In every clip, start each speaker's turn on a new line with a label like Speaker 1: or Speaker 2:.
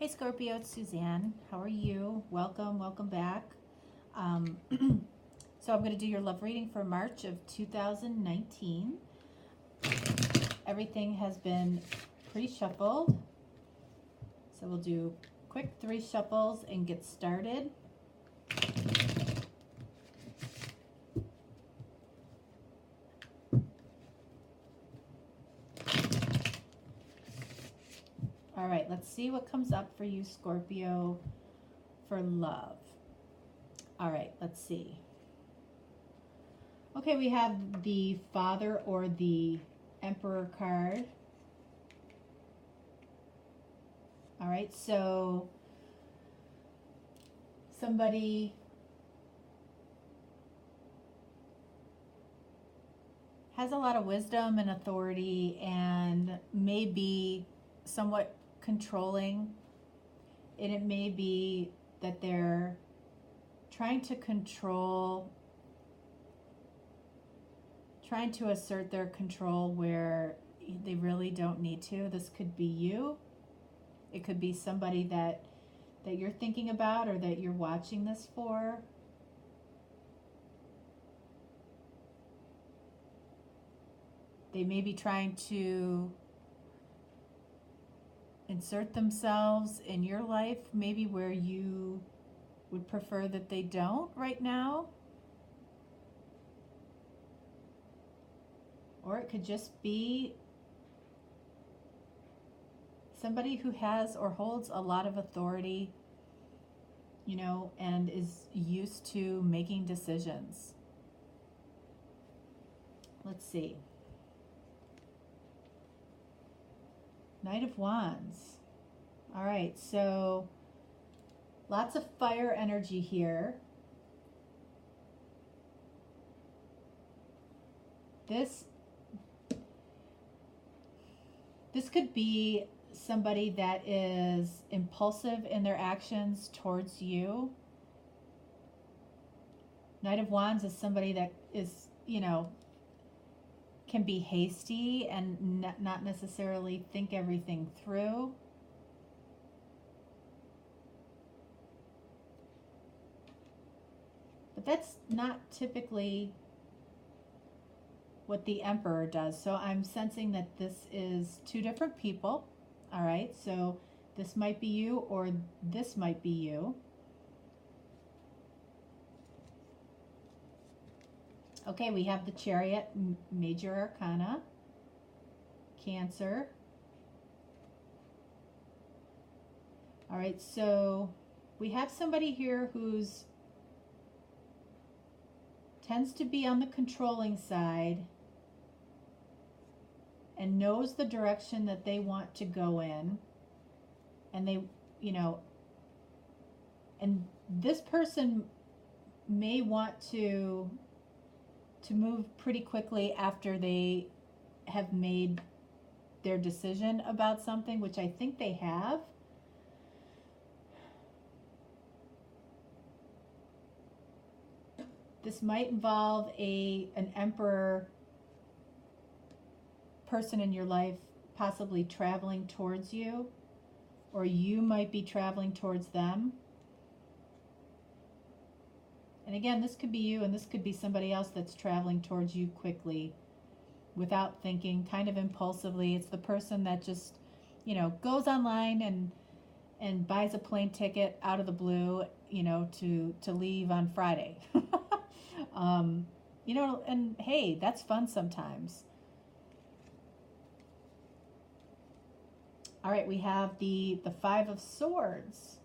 Speaker 1: Hey Scorpio, it's Suzanne. How are you? Welcome back. Um, so I'm going to do your love reading for March of 2019. Everything has been pre-shuffled. So we'll do quick 3 shuffles and get started. All right, let's see what comes up for you, Scorpio, for love. All right, let's see. Okay, we have the Father or the Emperor card. All right, so somebody has a lot of wisdom and authority and may be somewhat controlling, and it may be that they're trying to assert their control where they really don't need to. This could be you. It could be somebody that you're thinking about or that you're watching this for. They may be trying to insert themselves in your life, maybe where you would prefer that they don't right now. Or it could just be somebody who has or holds a lot of authority, and is used to making decisions. Let's see. Knight of Wands. All right, so lots of fire energy here. This could be somebody that is impulsive in their actions towards you. Knight of Wands is somebody that is, can be hasty and not necessarily think everything through. But that's not typically what the Emperor does. So I'm sensing that this is 2 different people. All right, so this might be you or this might be you. Okay, we have the Chariot, Major Arcana, Cancer. All right, so we have somebody here who's tends to be on the controlling side and knows the direction that they want to go in. And they, and this person may want to move pretty quickly after they have made their decision about something, which I think they have. This might involve an Emperor person in your life possibly traveling towards you, or you might be traveling towards them. And again, this could be you and this could be somebody else that's traveling towards you quickly without thinking, kind of impulsively. It's the person that just, goes online and buys a plane ticket out of the blue, to leave on Friday. And hey, that's fun sometimes. All right, we have the 5 of Swords.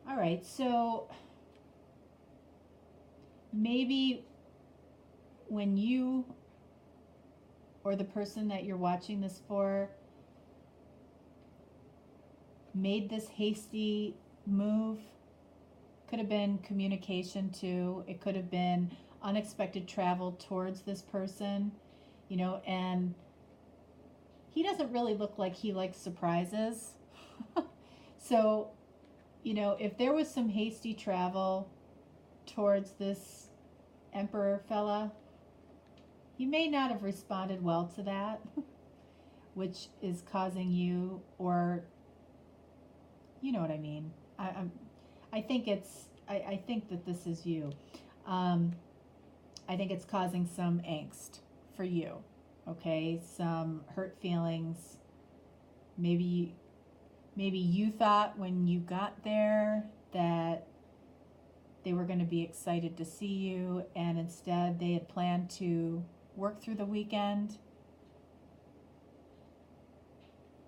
Speaker 1: All right, so maybe when you or the person that you're watching this for made this hasty move, could have been communication too. It could have been unexpected travel towards this person, and he doesn't really look like he likes surprises. So, if there was some hasty travel towards this Emperor fella, you may not have responded well to that, which is causing you, or you know what I mean. I think I think that this is you. I think it's causing some angst for you. Okay, some hurt feelings. Maybe you thought when you got there that they were going to be excited to see you, and instead they had planned to work through the weekend,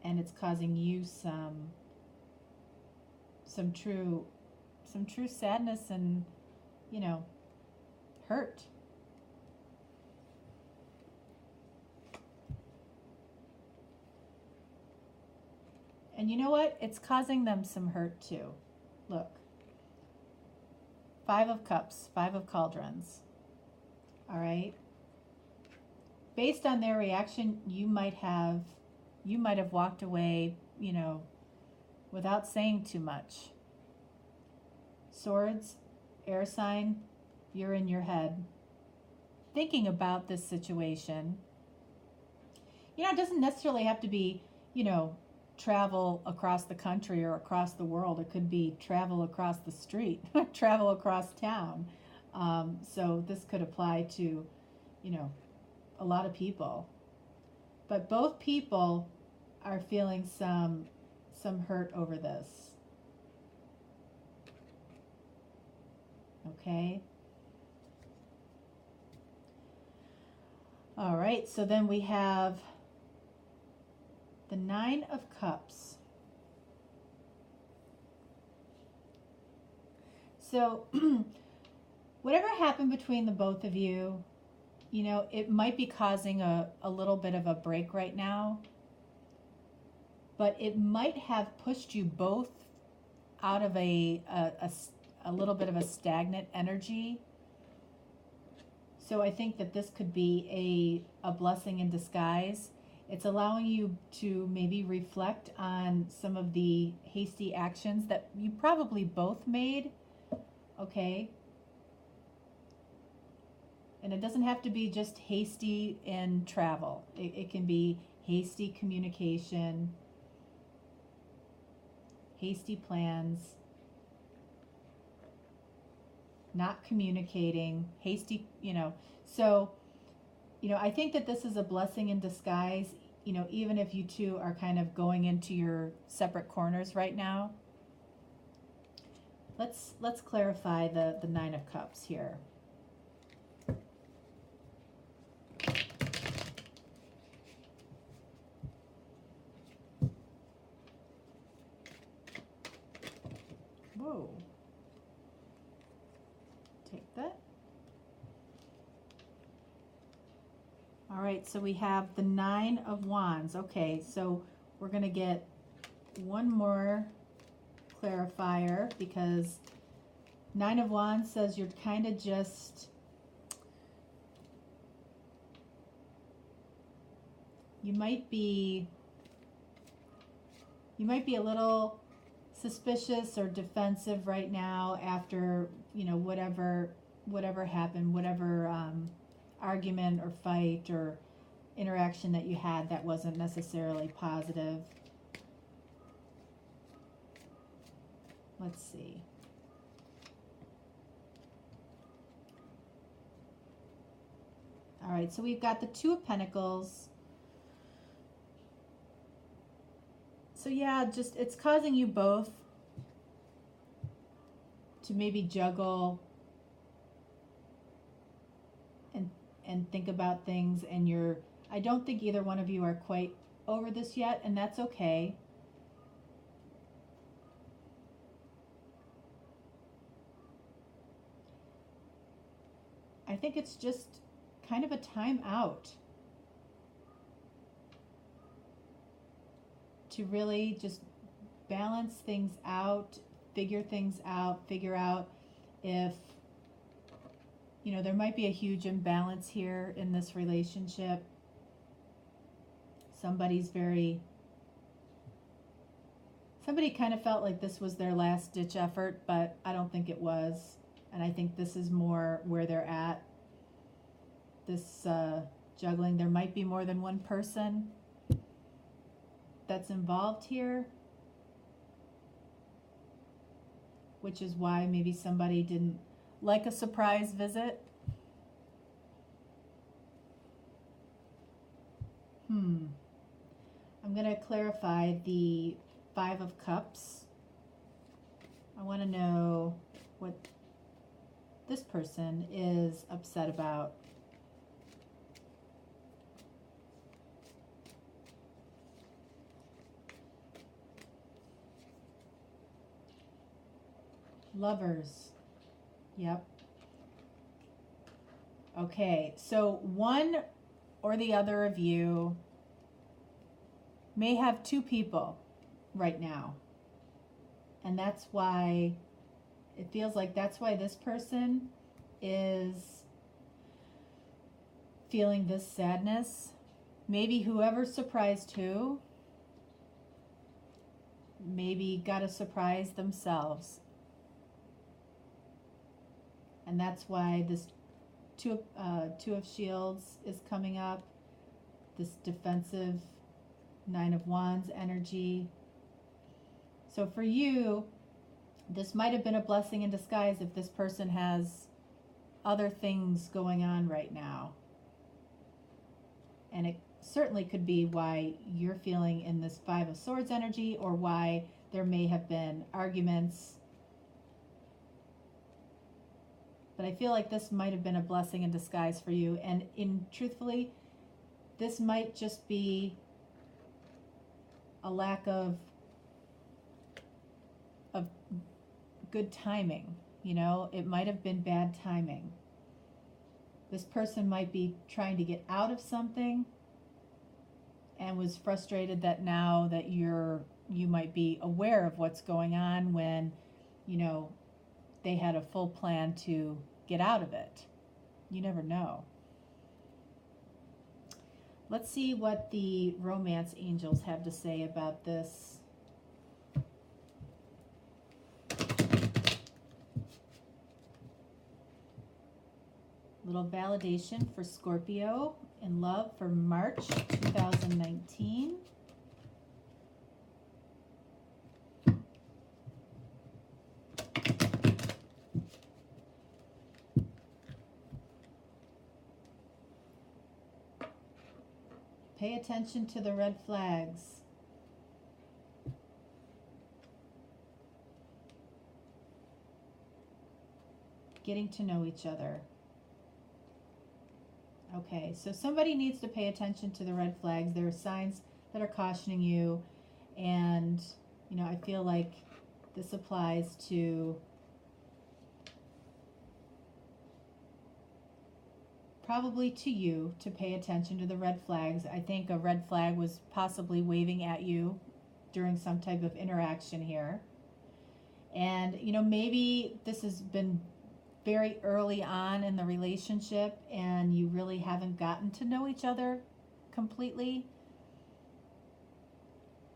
Speaker 1: and it's causing you some true sadness and, you know, hurt. And you know what? It's causing them some hurt too. Look. 5 of Cups, 5 of Cauldrons. All right. Based on their reaction, you might have walked away, you know, without saying too much. Swords, air sign, you're in your head thinking about this situation. You know, it doesn't necessarily have to be, you know, travel across the country or across the world. It could be travel across the street, travel across town. So this could apply to, you know, a lot of people. But both people are feeling some hurt over this. Okay. All right, so then we have the 9 of Cups. So whatever happened between the both of you, you know, it might be causing a little bit of a break right now, but it might have pushed you both out of a little bit of a stagnant energy. So I think that this could be a blessing in disguise. It's allowing you to maybe reflect on some of the hasty actions that you probably both made. Okay. And it doesn't have to be just hasty in travel. It can be hasty communication, hasty plans, not communicating, hasty, you know. So, you know, I think that this is a blessing in disguise, you know, even if you two are kind of going into your separate corners right now. Let's clarify the 9 of Cups here. Whoa. Take that. All right, so we have the 9 of Wands. Okay, so we're going to get one more clarifier, because 9 of Wands says you're kind of just, you might be a little suspicious or defensive right now after, you know, whatever happened, whatever argument or fight or interaction that you had that wasn't necessarily positive. Let's see. All right, so we've got the 2 of Pentacles. So yeah, just it's causing you both to maybe juggle and think about things, and I don't think either one of you are quite over this yet, and that's okay. I think it's just kind of a time out to really just balance things out, figure out if, you know, there might be a huge imbalance here in this relationship. Somebody kind of felt like this was their last ditch effort, but I don't think it was. And I think this is more where they're at. this juggling. There might be more than one person that's involved here, which is why maybe somebody didn't like a surprise visit. I'm going to clarify the Five of Cups. I want to know what this person is upset about. Lovers. Yep. Okay, so one or the other of you may have two people right now. And that's why it feels like that's why this person is feeling this sadness. Maybe whoever surprised who, maybe got a surprise themselves. And that's why this two of Shields is coming up. This defensive Nine of Wands energy. So for you, this might have been a blessing in disguise if this person has other things going on right now. And it certainly could be why you're feeling in this Five of Swords energy, or why there may have been arguments. But I feel like this might have been a blessing in disguise for you. And truthfully, this might just be a lack of good timing. You know, it might have been bad timing. This person might be trying to get out of something and was frustrated that now that you might be aware of what's going on, when, you know, they had a full plan to get out of it. You never know. Let's see what the romance angels have to say about this. Little validation for Scorpio in love for March 2019. Pay attention to the red flags. Getting to know each other. Okay, so somebody needs to pay attention to the red flags. There are signs that are cautioning you, and, you know, I feel like this applies to probably to you, to pay attention to the red flags. I think a red flag was possibly waving at you during some type of interaction here. And, you know, maybe this has been very early on in the relationship and you really haven't gotten to know each other completely.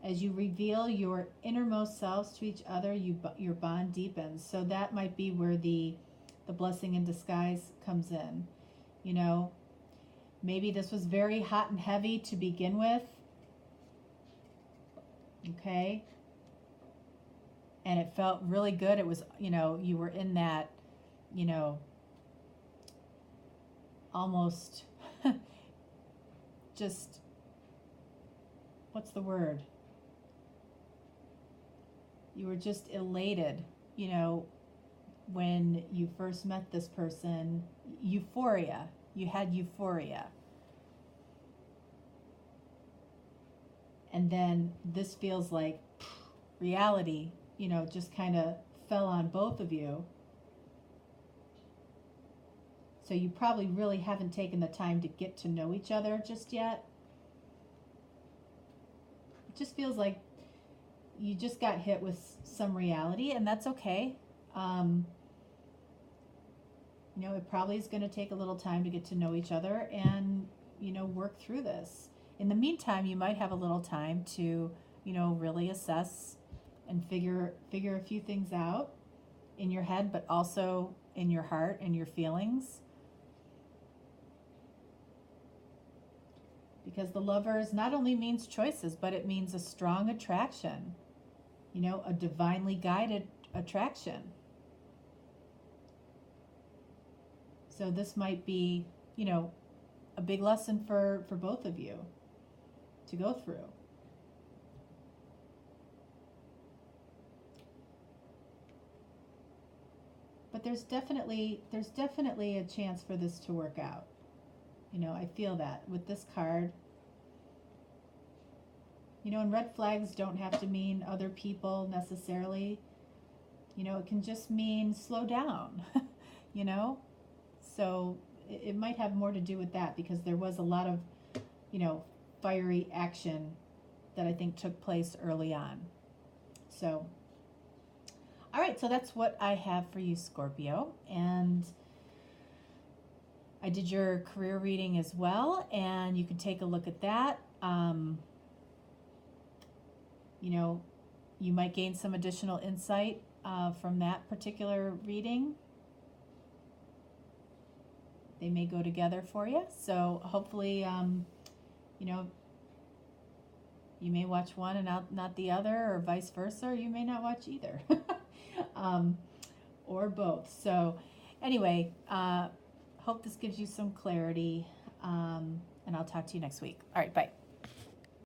Speaker 1: As you reveal your innermost selves to each other, your bond deepens. So that might be where the blessing in disguise comes in. You know, maybe this was very hot and heavy to begin with. Okay. And it felt really good. It was, you know, you were in that, you know, almost just, what's the word? You were just elated, you know, when you first met this person. Euphoria. You had euphoria. And then this feels like reality, you know, just kind of fell on both of you. So you probably really haven't taken the time to get to know each other just yet. It just feels like you just got hit with some reality, and that's okay. You know, it probably is going to take a little time to get to know each other and, you know, work through this. In the meantime, you might have a little time to, you know, really assess and figure a few things out in your head, but also in your heart and your feelings. because the Lovers not only means choices, but it means a strong attraction, you know, a divinely guided attraction. So this might be, you know, a big lesson for both of you to go through. But there's definitely a chance for this to work out. You know, I feel that with this card. You know, and red flags don't have to mean other people necessarily. You know, it can just mean slow down, you know? So it might have more to do with that, because there was a lot of, you know, fiery action that I think took place early on. So, all right, so that's what I have for you, Scorpio. And I did your career reading as well, and you can take a look at that. You know, you might gain some additional insight from that particular reading. They may go together for you. So hopefully, you know, you may watch one and not the other, or vice versa, or you may not watch either. Or both. So anyway, hope this gives you some clarity, and I'll talk to you next week. All right, bye.